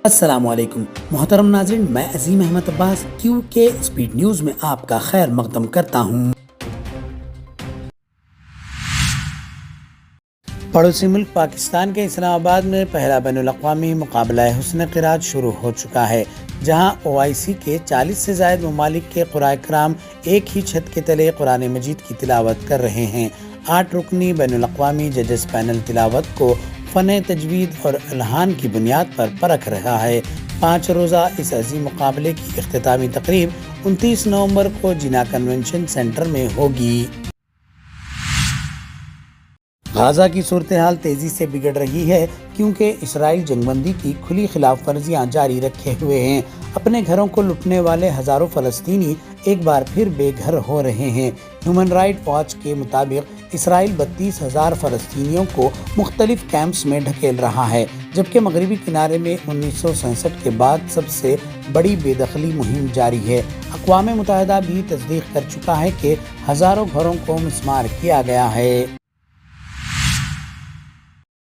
السلام علیکم محترم ناظرین، میں عظیم احمد عباس QK اسپیڈ نیوز میں آپ کا خیر مقدم کرتا ہوں۔ پڑوسی ملک پاکستان کے اسلام آباد میں پہلا بین الاقوامی مقابلہ حسن قرات شروع ہو چکا ہے، جہاں OIC کے 40 سے زائد ممالک کے قراء کرام ایک ہی چھت کے تلے قرآن مجید کی تلاوت کر رہے ہیں۔ 8 رکنی بین الاقوامی ججز پینل تلاوت کو فن تجوید اور الحان کی بنیاد پر پرکھ رہا ہے۔ 5 روزہ اس عظیم مقابلے کی اختتامی تقریب 29 نومبر کو جناح کنونشن سینٹر میں ہوگی۔ غزہ کی صورتحال تیزی سے بگڑ رہی ہے، کیونکہ اسرائیل جنگ بندی کی کھلی خلاف ورزیاں جاری رکھے ہوئے ہیں۔ اپنے گھروں کو لوٹنے والے ہزاروں فلسطینی ایک بار پھر بے گھر ہو رہے ہیں۔ ہیومن رائٹ واچ کے مطابق اسرائیل 32,000 فلسطینیوں کو مختلف کیمپس میں ڈھکیل رہا ہے، جبکہ مغربی کنارے میں 1967 کے بعد سب سے بڑی بے دخلی مہم جاری ہے۔ اقوام متحدہ بھی تصدیق کر چکا ہے کہ ہزاروں گھروں کو مسمار کیا گیا ہے۔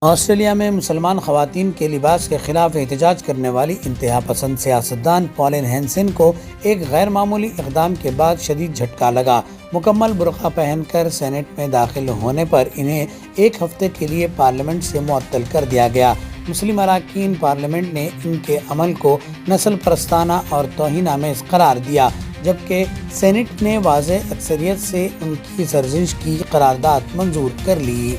آسٹریلیا میں مسلمان خواتین کے لباس کے خلاف احتجاج کرنے والی انتہا پسند سیاستدان پولن ہینسن کو ایک غیر معمولی اقدام کے بعد شدید جھٹکا لگا۔ مکمل برقع پہن کر سینٹ میں داخل ہونے پر انہیں 1 ہفتے کے لیے پارلیمنٹ سے معطل کر دیا گیا۔ مسلم اراکین پارلیمنٹ نے ان کے عمل کو نسل پرستانہ اور توہین آمیز قرار دیا، جبکہ سینٹ نے واضح اکثریت سے ان کی سرزنش کی قرارداد منظور کر لی۔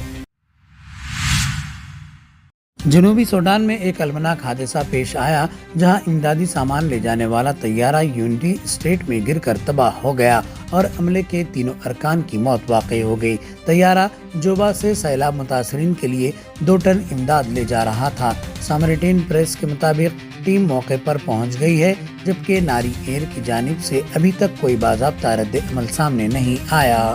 جنوبی سوڈان میں ایک المناک حادثہ پیش آیا، جہاں امدادی سامان لے جانے والا طیارہ یونٹی اسٹیٹ میں گر کر تباہ ہو گیا اور عملے کے 3 ارکان کی موت واقع ہو گئی۔ طیارہ جوبا سے سیلاب متاثرین کے لیے 2 ٹن امداد لے جا رہا تھا۔ سامریٹین پریس کے مطابق ٹیم موقع پر پہنچ گئی ہے، جبکہ ناری ایئر کی جانب سے ابھی تک کوئی باضابطہ رد عمل سامنے نہیں آیا۔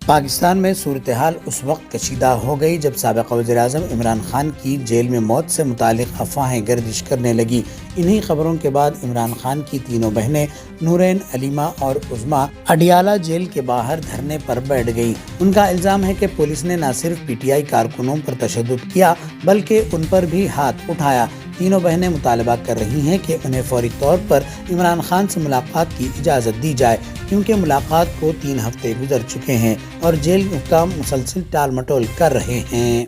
پاکستان میں صورتحال اس وقت کشیدہ ہو گئی جب سابق وزیر اعظم عمران خان کی جیل میں موت سے متعلق افواہیں گردش کرنے لگی۔ انہی خبروں کے بعد عمران خان کی تینوں بہنیں نورین، علیمہ اور عظمیٰ اڈیالہ جیل کے باہر دھرنے پر بیٹھ گئیں۔ ان کا الزام ہے کہ پولیس نے نہ صرف PTI کارکنوں پر تشدد کیا بلکہ ان پر بھی ہاتھ اٹھایا۔ تینوں بہنیں مطالبہ کر رہی ہیں کہ انہیں فوری طور پر عمران خان سے ملاقات کی اجازت دی جائے، کیونکہ ملاقات کو 3 ہفتے گزر چکے ہیں اور جیل حکام مسلسل ٹال مٹول کر رہے ہیں۔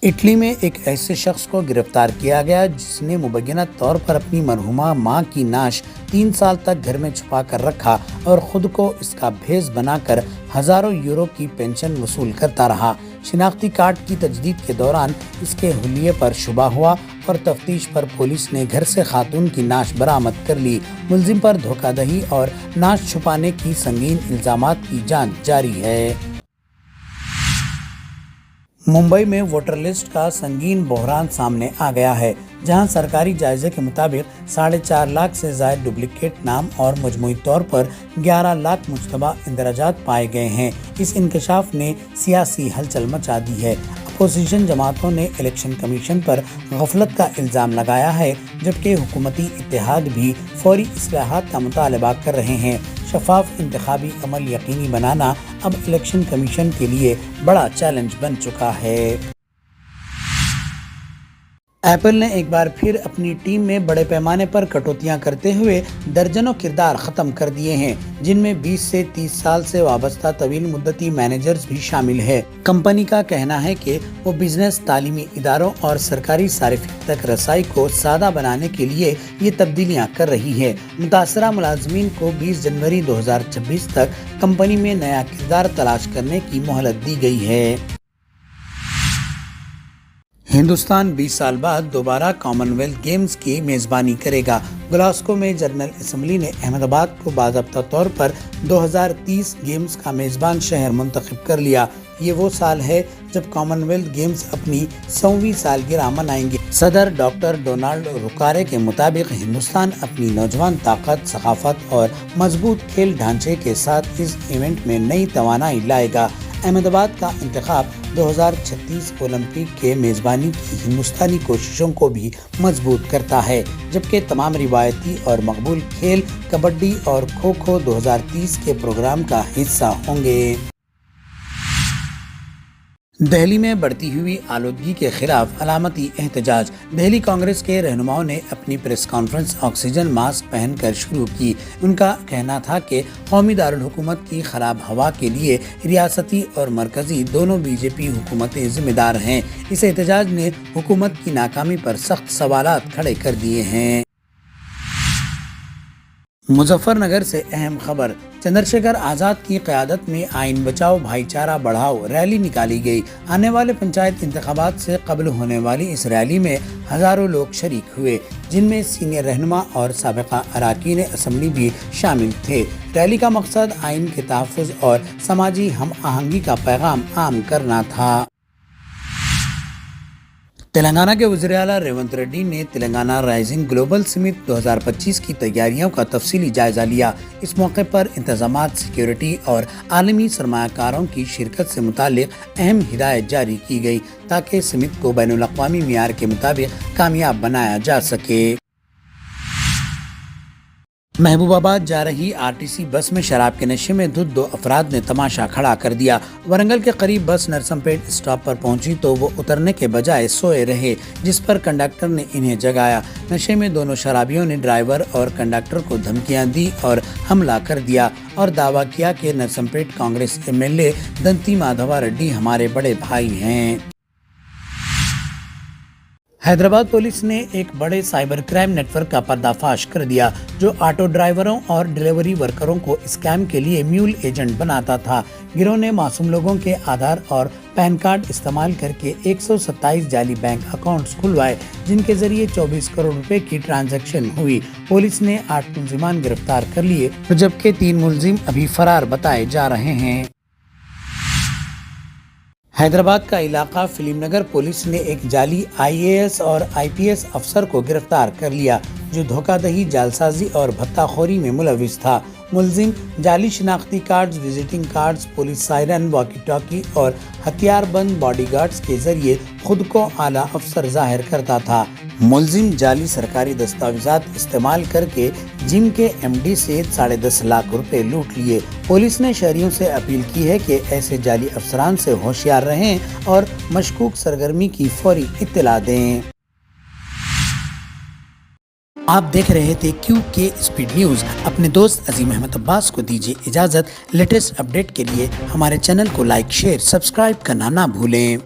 اٹلی میں ایک ایسے شخص کو گرفتار کیا گیا جس نے مبینہ طور پر اپنی مرحومہ ماں کی نعش 3 سال تک گھر میں چھپا کر رکھا اور خود کو اس کا بھیس بنا کر ہزاروں یورو کی پینشن وصول کرتا رہا۔ شناختی کارڈ کی تجدید کے دوران اس کے حلیے پر شبہ ہوا اور تفتیش پر پولیس نے گھر سے خاتون کی نعش برآمد کر لی۔ ملزم پر دھوکہ دہی اور نعش چھپانے کی سنگین الزامات کی جانچ جاری ہے۔ ممبئی میں ووٹر لسٹ کا سنگین بحران سامنے آ گیا ہے، جہاں سرکاری جائزے کے مطابق 4.5 لاکھ سے زائد ڈپلیکیٹ نام اور مجموعی طور پر 11 لاکھ مشتبہ اندراجات پائے گئے ہیں۔ اس انکشاف نے سیاسی ہلچل مچا دی ہے۔ اپوزیشن جماعتوں نے الیکشن کمیشن پر غفلت کا الزام لگایا ہے، جبکہ حکومتی اتحاد بھی فوری اصلاحات کا مطالبہ کر رہے ہیں۔ شفاف انتخابی عمل یقینی بنانا اب الیکشن کمیشن کے لیے بڑا چیلنج بن چکا ہے۔ ایپل نے ایک بار پھر اپنی ٹیم میں بڑے پیمانے پر کٹوتیاں کرتے ہوئے درجنوں کردار ختم کر دیے ہیں، جن میں 20 سے 30 سال سے وابستہ طویل مدتی مینیجرز بھی شامل ہیں۔ کمپنی کا کہنا ہے کہ وہ بزنس، تعلیمی اداروں اور سرکاری صارفین تک رسائی کو سادہ بنانے کے لیے یہ تبدیلیاں کر رہی ہے۔ متاثرہ ملازمین کو 20 جنوری 2026 تک کمپنی میں نیا کردار تلاش کرنے کی مہلت دی گئی ہے۔ ہندوستان 20 سال بعد دوبارہ کامن ویلتھ گیمز کی میزبانی کرے گا۔ گلاسکو میں جنرل اسمبلی نے احمد آباد کو باضابطہ طور پر 2030 گیمز کا میزبان شہر منتخب کر لیا۔ یہ وہ سال ہے جب کامن ویلتھ گیمز اپنی 100ویں سالگرہ منائیں گے۔ صدر ڈاکٹر ڈونالڈ روکارے کے مطابق ہندوستان اپنی نوجوان طاقت، ثقافت اور مضبوط کھیل ڈھانچے کے ساتھ اس ایونٹ میں نئی توانائی لائے گا۔ احمد آباد کا انتخاب 2036 اولمپک کے میزبانی کی ہندوستانی کوششوں کو بھی مضبوط کرتا ہے، جبکہ تمام روایتی اور مقبول کھیل کبڈی اور کھوکھو 2030 کے پروگرام کا حصہ ہوں گے۔ دہلی میں بڑھتی ہوئی آلودگی کے خلاف علامتی احتجاج۔ دہلی کانگریس کے رہنماؤں نے اپنی پریس کانفرنس آکسیجن ماسک پہن کر شروع کی۔ ان کا کہنا تھا کہ قومی دارالحکومت کی خراب ہوا کے لیے ریاستی اور مرکزی دونوں بی جے پی حکومتیں ذمہ دار ہیں۔ اس احتجاج نے حکومت کی ناکامی پر سخت سوالات کھڑے کر دیے ہیں۔ مظفر نگر سے اہم خبر، چندرشیکھر آزاد کی قیادت میں آئین بچاؤ بھائی چارہ بڑھاؤ ریلی نکالی گئی۔ آنے والے پنچایت انتخابات سے قبل ہونے والی اس ریلی میں ہزاروں لوگ شریک ہوئے، جن میں سینئر رہنما اور سابقہ اراکین اسمبلی بھی شامل تھے۔ ریلی کا مقصد آئین کے تحفظ اور سماجی ہم آہنگی کا پیغام عام کرنا تھا۔ تلنگانہ کے وزیر اعلیٰ ریونت ریڈی نے تلنگانہ رائزنگ گلوبل سمٹ 2025 کی تیاریوں کا تفصیلی جائزہ لیا۔ اس موقع پر انتظامات، سیکیورٹی اور عالمی سرمایہ کاروں کی شرکت سے متعلق اہم ہدایت جاری کی گئی تاکہ سمٹ کو بین الاقوامی معیار کے مطابق کامیاب بنایا جا سکے۔ محبوب آباد جا رہی RTC بس میں شراب کے نشے میں دھت 2 افراد نے تماشا کھڑا کر دیا۔ ورنگل کے قریب بس نرسمپیٹ اسٹاپ پر پہنچی تو وہ اترنے کے بجائے سوئے رہے، جس پر کنڈکٹر نے انہیں جگایا۔ نشے میں دونوں شرابیوں نے ڈرائیور اور کنڈکٹر کو دھمکیاں دی اور حملہ کر دیا اور دعویٰ کیا کہ نرسمپیٹ کانگریس MLA دنتی مادھوا ریڈی ہمارے بڑے بھائی ہیں۔ حیدرآباد پولیس نے ایک بڑے سائبر کرائم نیٹ ورک کا پردہ فاش کر دیا، جو آٹو ڈرائیوروں اور ڈیلیوری ورکروں کو اسکیم کے لیے میول ایجنٹ بناتا تھا۔ گروہ نے معصوم لوگوں کے آدھار اور پین کارڈ استعمال کر کے 127 جعلی بینک اکاؤنٹس کھلوائے، جن کے ذریعے 24 کروڑ روپے کی ٹرانزیکشن ہوئی۔ پولیس نے 8 ملزمان گرفتار کر لیے، جبکہ 3 ملزم ابھی فرار بتائے جا رہے ہیں۔ حیدرآباد کا علاقہ فلم نگر پولیس نے ایک جعلی IAS اور IPS افسر کو گرفتار کر لیا، جو دھوکہ دہی، جعلسازی اور بھتہ خوری میں ملوث تھا۔ ملزم جعلی شناختی cards, visiting cards, police siren, walkie talkie اور ہتھیار بند باڈی گارڈز کے ذریعے خود کو اعلیٰ افسر ظاہر کرتا تھا۔ ملزم جعلی سرکاری دستاویزات استعمال کر کے جم کے MD سے 10.5 لاکھ روپے لوٹ لیے۔ پولیس نے شہریوں سے اپیل کی ہے کہ ایسے جعلی افسران سے ہوشیار رہیں اور مشکوک سرگرمی کی فوری اطلاع دیں۔ آپ دیکھ رہے تھے QK اسپیڈ نیوز۔ اپنے دوست عظیم احمد عباس کو دیجیے اجازت۔ لیٹسٹ اپڈیٹ کے لیے ہمارے چینل کو لائک، شیئر، سبسکرائب کرنا نہ بھولیں۔